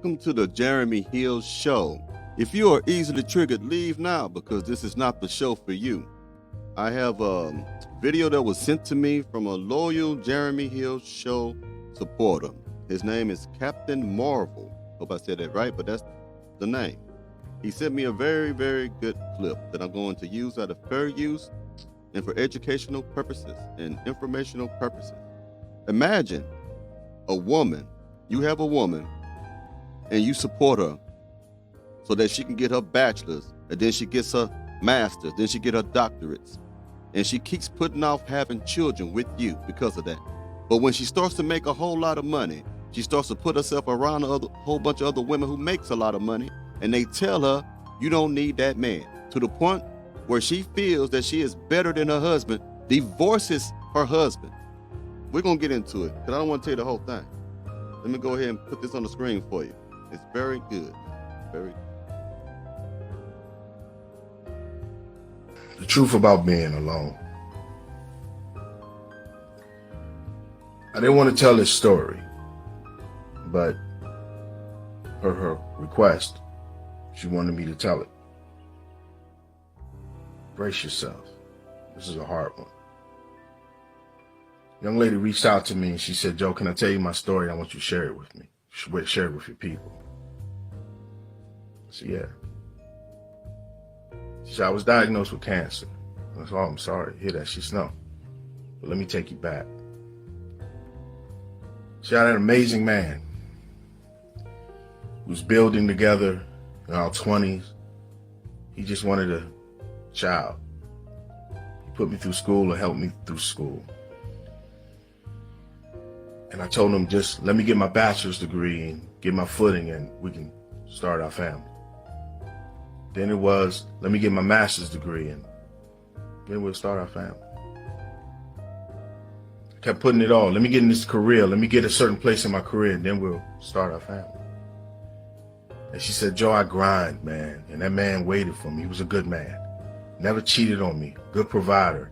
Welcome to the Jeremy Hill Show. If you are easily triggered, leave now because this is not the show for you. I have a video that was sent to me from a loyal Jeremy Hill Show supporter. His name is Captain Marvel. Hope I said that right, but that's the name. He sent me a very, very good clip that I'm going to use out of fair use and for educational purposes and informational purposes. Imagine a woman, you have a woman, and you support her so that she can get her bachelor's, and then she gets her master's, then she get her doctorates, and she keeps putting off having children with you because of that. But when she starts to make a whole lot of money, she starts to put herself around a whole bunch of other women who makes a lot of money, and they tell her, you don't need that man, to the point where she feels that she is better than her husband, divorces her husband. We're going to get into it because I don't want to tell you the whole thing. Let me go ahead and put this on the screen for you. It's very good. Very good. The truth about being alone. I didn't want to tell this story, but per her request, she wanted me to tell it. Brace yourself. This is a hard one. Young lady reached out to me and she said, Joe, can I tell you my story? I want you to share it with me. Share it with your people. I said, yeah. She said, I was diagnosed with cancer. I said, oh, I'm sorry to hear that. She said, no, but let me take you back. She had an amazing man. We was building together in our 20s. He just wanted a child. He put me through school or helped me through school. And I told him, just let me get my bachelor's degree and get my footing and we can start our family. Then it was, let me get my master's degree and then we'll start our family. I kept putting it all. Let me get in this career. Let me get a certain place in my career and then we'll start our family. And she said, Joe, I grind, man. And that man waited for me. He was a good man. Never cheated on me. Good provider.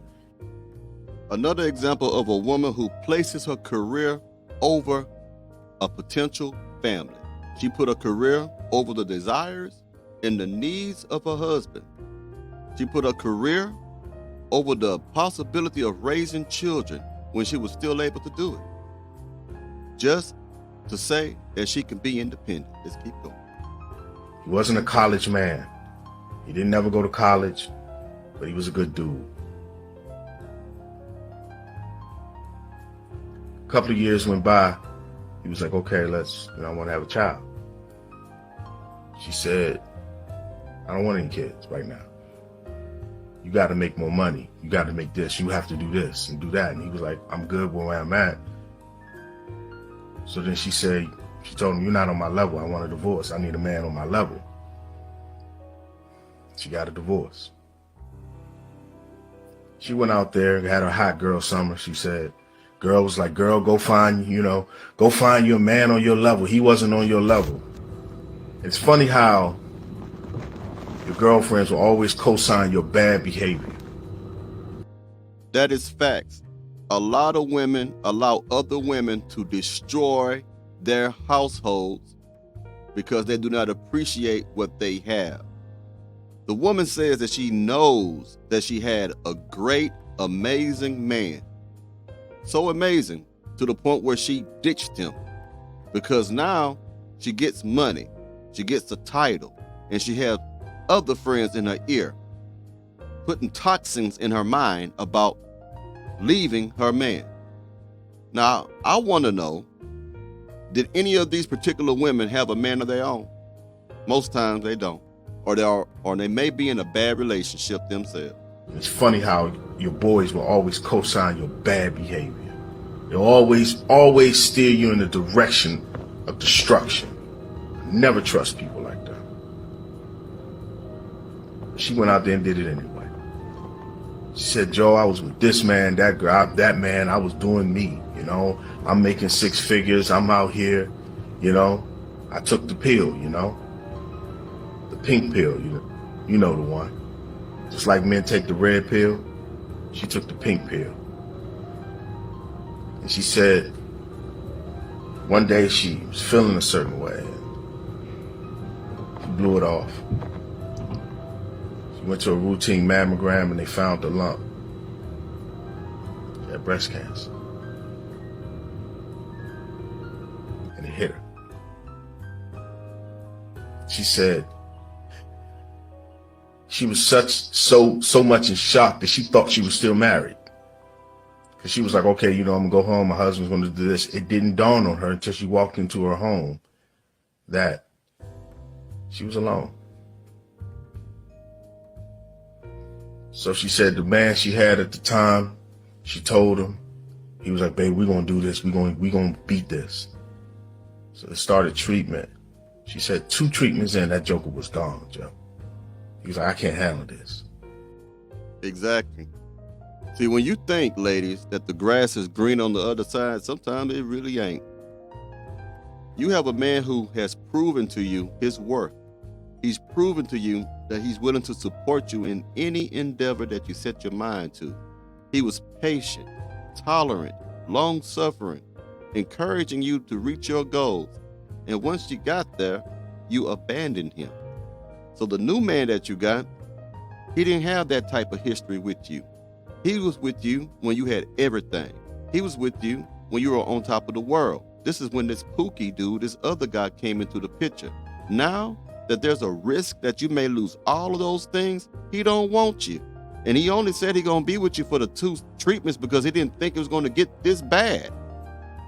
Another example of a woman who places her career over a potential family. She put her career over the desires and the needs of her husband. She put her career over the possibility of raising children when she was still able to do it. Just to say that she can be independent. Let's keep going. He wasn't a college man. He didn't ever go to college, but he was a good dude. A couple of years went by. He was like, okay, I want to have a child. She said, I don't want any kids right now. You got to make more money. You got to make this. You have to do this and do that. And he was like, I'm good where I'm at. So then she told him, you're not on my level. I want a divorce. I need a man on my level. She got a divorce. She went out there and had her hot girl summer. She said, girl was like, girl, go find your man on your level. He wasn't on your level. It's funny how your girlfriends will always co-sign your bad behavior. That is facts. A lot of women allow other women to destroy their households because they do not appreciate what they have. The woman says that she knows that she had a great, amazing man. So amazing to the point where she ditched him because now she gets money, she gets a title, and she has other friends in her ear, putting toxins in her mind about leaving her man. Now, I want to know, did any of these particular women have a man of their own? Most times they don't, or they may be in a bad relationship themselves. It's funny how your boys will always co-sign your bad behavior. They'll always steer you in the direction of destruction. Never trust people like that. She went out there and did it anyway. She said, Joe, I was with this man, that girl, that man, I was doing me, I'm making 6 figures, I'm out here, I took the pill, the pink pill, you know the one. Just like men take the red pill, she took the pink pill. And she said one day she was feeling a certain way. blew it off. She went to a routine mammogram and they found the lump. She had breast cancer. And it hit her. She said she was so much in shock that she thought she was still married. Because she was like, okay, I'm gonna go home, my husband's gonna do this. It didn't dawn on her until she walked into her home that she was alone. So she said the man she had at the time, she told him, he was like, babe, we're gonna do this, we're gonna beat this. So they started treatment. She said 2 treatments in, that joker was gone, Joe. He was like, I can't handle this. Exactly. See, when you think, ladies, that the grass is green on the other side, sometimes it really ain't. You have a man who has proven to you his worth. He's proven to you that he's willing to support you in any endeavor that you set your mind to. He was patient, tolerant, long-suffering, encouraging you to reach your goals. And once you got there, you abandoned him. So the new man that you got, he didn't have that type of history with you. He was with you when you had everything. He was with you when you were on top of the world. This is when this Pookie dude, this other guy, came into the picture. Now that there's a risk that you may lose all of those things, he don't want you. And he only said he gonna be with you for the 2 treatments because he didn't think it was gonna get this bad.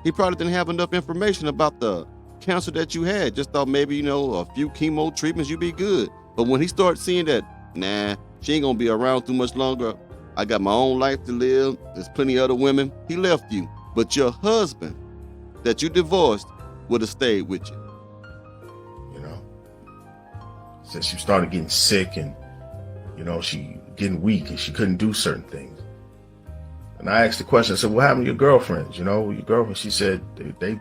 He probably didn't have enough information about the cancer that you had. Just thought maybe, a few chemo treatments, you'd be good. But when he started seeing that, nah, she ain't gonna be around too much longer, I got my own life to live, there's plenty of other women, he left you. But your husband that you divorced would have stayed with you. Since she started getting sick and, she getting weak and she couldn't do certain things. And I asked the question, I said, what happened to your girlfriends? Your girlfriend, she said they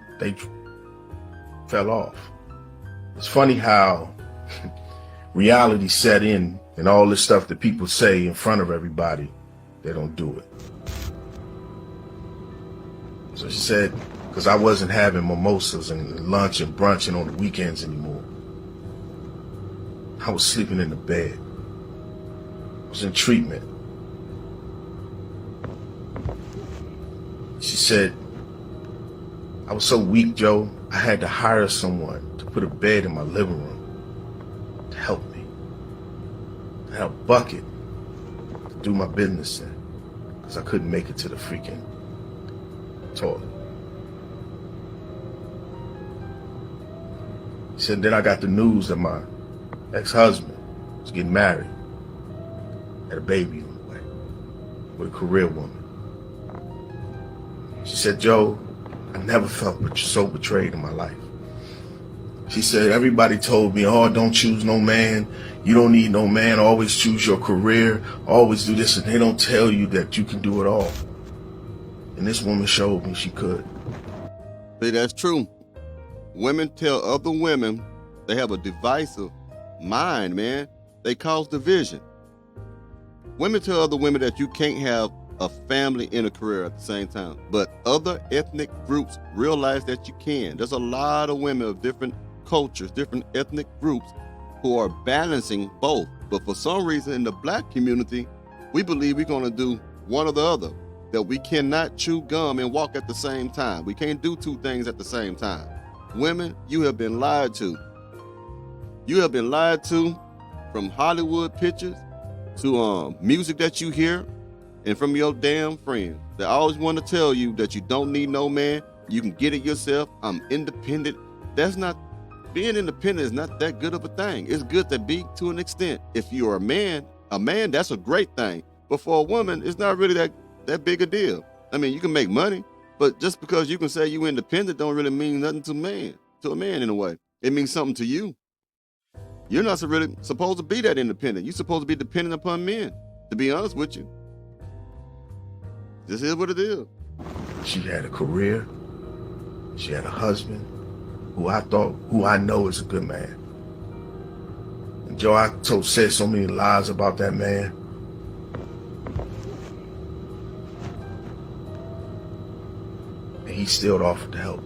fell off. It's funny how reality set in and all this stuff that people say in front of everybody, they don't do it. So she said, because I wasn't having mimosas and lunch and brunching on the weekends anymore. I was sleeping in the bed. I was in treatment. She said, I was so weak, Joe, I had to hire someone to put a bed in my living room to help me. I had a bucket to do my business in because I couldn't make it to the freaking toilet. She said, then I got the news that my ex-husband was getting married, had a baby on the way with a career woman. She said, Joe, I never felt so betrayed in my life. She said, everybody told me, oh, don't choose no man. You don't need no man. Always choose your career. Always do this. And they don't tell you that you can do it all. And this woman showed me she could. See, that's true. Women tell other women they have a divisive mind, man. They cause division. Women tell other women that you can't have a family and a career at the same time. But other ethnic groups realize that you can. There's a lot of women of different cultures, different ethnic groups who are balancing both. But for some reason in the black community, we believe we're going to do one or the other. That we cannot chew gum and walk at the same time. We can't do 2 things at the same time. Women, you have been lied to. You have been lied to from Hollywood pictures to music that you hear and from your damn friends. They always want to tell you that you don't need no man. You can get it yourself. I'm independent. Being independent is not that good of a thing. It's good to be to an extent. If you're a man, that's a great thing. But for a woman, it's not really that big a deal. I mean, you can make money, but just because you can say you independent don't really mean nothing to a man in a way. It means something to you. You're not really supposed to be that independent. You're supposed to be dependent upon men, to be honest with you. This is what it is. She had a career. She had a husband who I know is a good man. And Joe, I said so many lies about that man. And he still offered to help.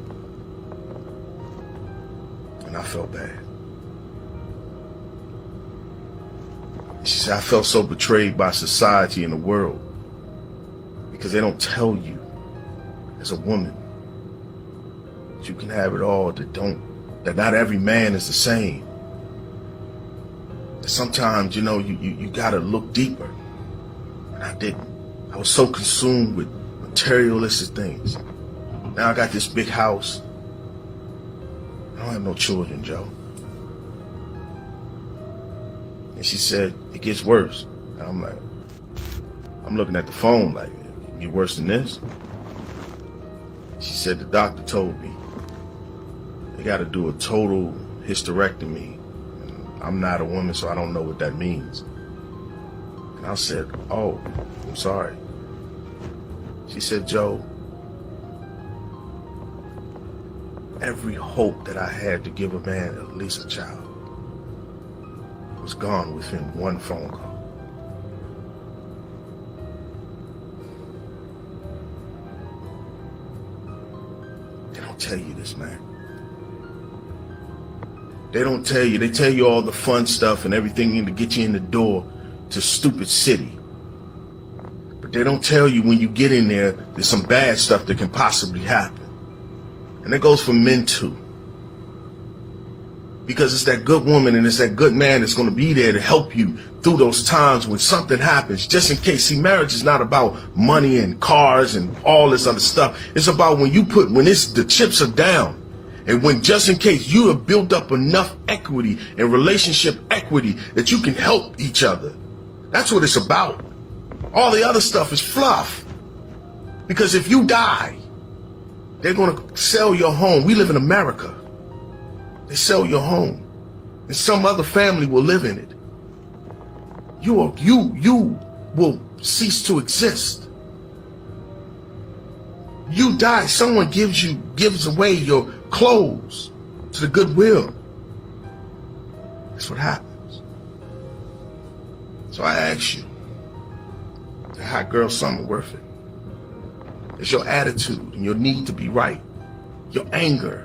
And I felt bad. She said, I felt so betrayed by society and the world because they don't tell you as a woman that you can have it all, that not every man is the same. That sometimes, you gotta look deeper. And I didn't. I was so consumed with materialistic things. Now I got this big house. I don't have no children, Joe. And she said, it gets worse. And I'm looking at the phone like, it get worse than this? She said, the doctor told me they got to do a total hysterectomy. And I'm not a woman, so I don't know what that means. And I said, oh, I'm sorry. She said, Joe, every hope that I had to give a man at least a child was gone within one phone call. They don't tell you this, man. They don't tell you. They tell you all the fun stuff and everything to get you in the door to stupid city. But they don't tell you when you get in there, there's some bad stuff that can possibly happen. And that goes for men too. Because it's that good woman and it's that good man that's going to be there to help you through those times when something happens, just in case. See, marriage is not about money and cars and all this other stuff. It's about when the chips are down, and when just in case you have built up enough equity and relationship equity that you can help each other. That's what it's about. All the other stuff is fluff. Because if you die, they're going to sell your home. We live in America. They sell your home, and some other family will live in it. You will cease to exist. You die, someone gives away your clothes to the Goodwill. That's what happens. So I ask you, the hot girl summer worth it? Is your attitude and your need to be right, your anger,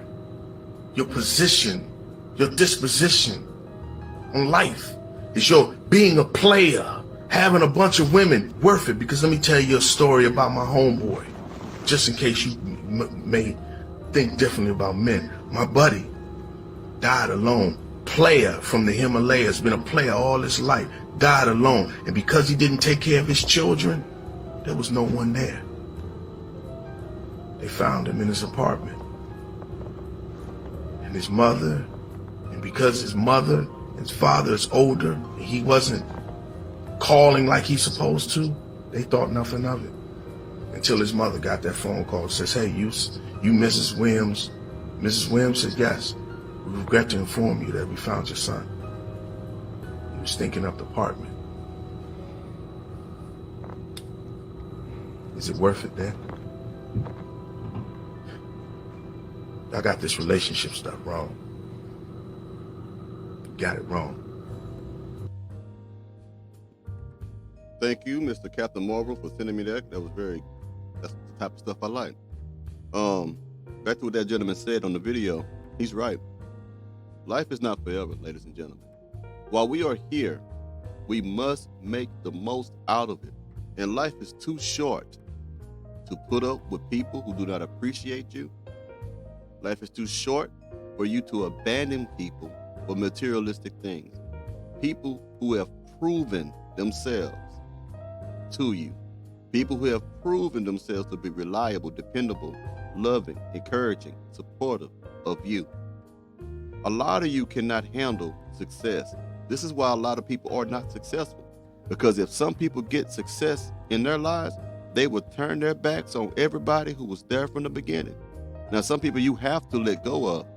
your position, your disposition on life, is your being a player, having a bunch of women worth it? Because let me tell you a story about my homeboy, just in case you may think differently about men. My buddy died alone, player from the Himalayas, been a player all his life, died alone. And because he didn't take care of his children, there was no one there. They found him in his apartment. And his mother, and because his mother and his father is older, and he wasn't calling like he's supposed to, they thought nothing of it. Until his mother got that phone call and says, hey, you Mrs. Williams. Mrs. Williams said, yes, we regret to inform you that we found your son. He was stinking up the apartment. Is it worth it then? I got this relationship stuff wrong. Got it wrong. Thank you, Mr. Captain Marvel, for sending me that. That's the type of stuff I like. Back to what that gentleman said on the video, he's right. Life is not forever, ladies and gentlemen. While we are here, we must make the most out of it. And life is too short to put up with people who do not appreciate you. Life is too short for you to abandon people for materialistic things. People who have proven themselves to you. People who have proven themselves to be reliable, dependable, loving, encouraging, supportive of you. A lot of you cannot handle success. This is why a lot of people are not successful. Because if some people get success in their lives, they will turn their backs on everybody who was there from the beginning. Now, some people you have to let go of,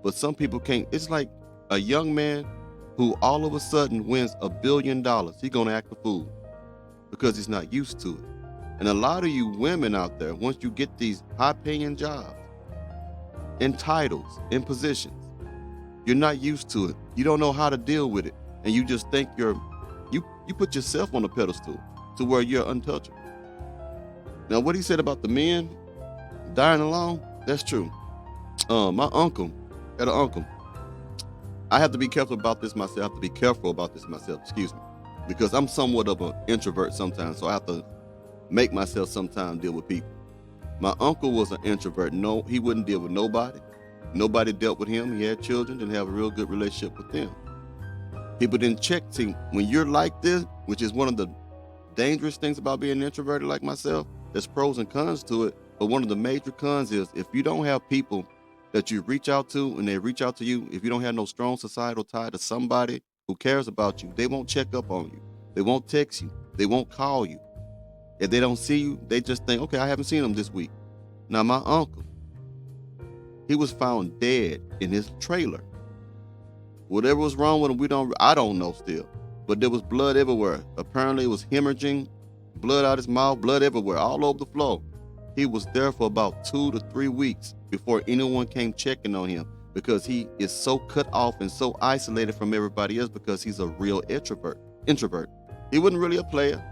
but some people can't. It's like a young man who all of a sudden wins $1 billion. He's going to act a fool because he's not used to it. And a lot of you women out there, once you get these high-paying jobs, in titles, in positions, you're not used to it. You don't know how to deal with it. And you just think you put yourself on a pedestal to where you're untouchable. Now, what he said about the men dying alone, that's true. My uncle had an uncle. I have to be careful about this myself. Excuse me. because I'm somewhat of an introvert sometimes, so I have to make myself sometimes deal with people. My uncle was an introvert. No, he wouldn't deal with nobody. Nobody dealt with him. He had children, didn't have a real good relationship with them. People didn't check. See, when you're like this, which is one of the dangerous things about being introverted like myself, there's pros and cons to it. But one of the major cons is if you don't have people that you reach out to and they reach out to you, if you don't have no strong societal tie to somebody who cares about you, they won't check up on you. They won't text you. They won't call you. If they don't see you, they just think, okay, I haven't seen him this week. Now, my uncle, he was found dead in his trailer. Whatever was wrong with him, I don't know still. But there was blood everywhere. Apparently it was hemorrhaging, blood out his mouth, blood everywhere, all over the floor. He was there for about 2 to 3 weeks before anyone came checking on him, because he is so cut off and so isolated from everybody else because he's a real introvert. He wasn't really a player.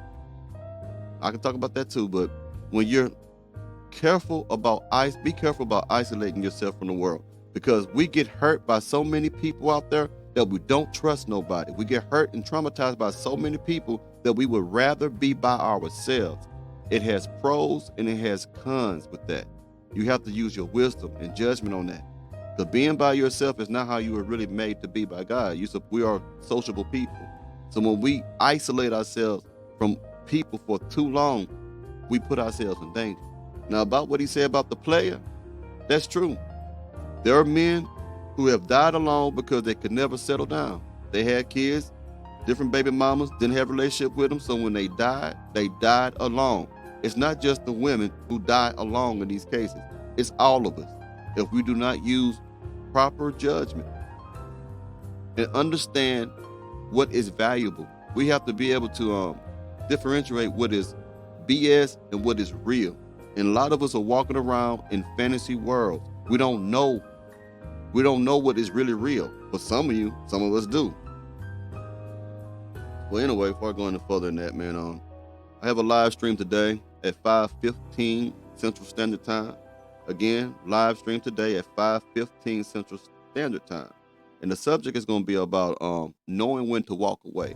I can talk about that too, but when you're be careful about isolating yourself from the world, because we get hurt by so many people out there that we don't trust nobody. We get hurt and traumatized by so many people that we would rather be by ourselves. It has pros and it has cons with that. You have to use your wisdom and judgment on that. Because being by yourself is not how you were really made to be by God. We are sociable people. So when we isolate ourselves from people for too long, we put ourselves in danger. Now, about what he said about the player, that's true. There are men who have died alone because they could never settle down. They had kids, different baby mamas, didn't have a relationship with them, so when they died alone. It's not just the women who die alone in these cases. It's all of us. If we do not use proper judgment and understand what is valuable, we have to be able to differentiate what is BS and what is real. And a lot of us are walking around in fantasy worlds. We don't know what is really real. But some of us do. Well, anyway, before I go any further than that, man, I have a live stream today at 5:15 Central Standard Time. Again, live stream today at 5:15 Central Standard Time. And the subject is going to be about knowing when to walk away.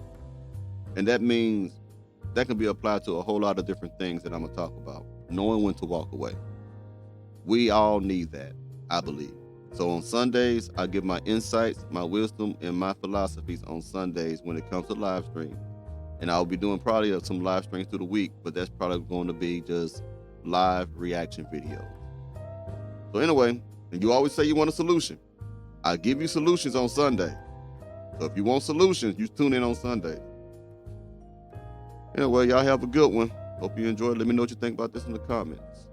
And that means that can be applied to a whole lot of different things that I'm going to talk about. Knowing when to walk away. We all need that, I believe. So on Sundays, I give my insights, my wisdom, and my philosophies on Sundays when it comes to live stream. And I'll be doing probably some live streams through the week, but that's probably going to be just live reaction videos. So anyway, and you always say you want a solution. I give you solutions on Sunday. So if you want solutions, you tune in on Sunday. Anyway, y'all have a good one. Hope you enjoyed. Let me know what you think about this in the comments.